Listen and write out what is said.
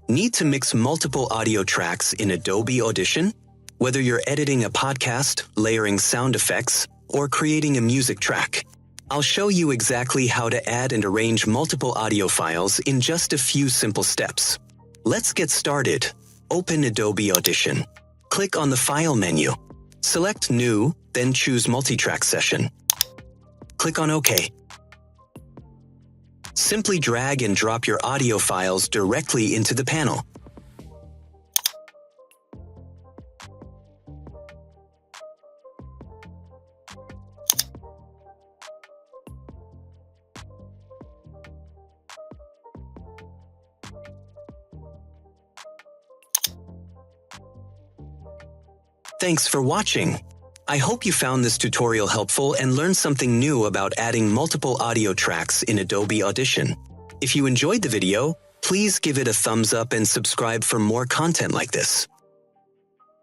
Need to mix multiple audio tracks in Adobe Audition? Whether you're editing a podcast, layering sound effects, or creating a music track, I'll show you exactly how to add and arrange multiple audio files in just a few simple steps. Let's get started. Open Adobe Audition. Click on the File menu. Select New, then choose Multitrack Session. Click on OK. Simply drag and drop your audio files directly into the panel. Thanks for watching. I hope you found this tutorial helpful and learned something new about adding multiple audio tracks in Adobe Audition. If you enjoyed the video, please give it a thumbs up and subscribe for more content like this.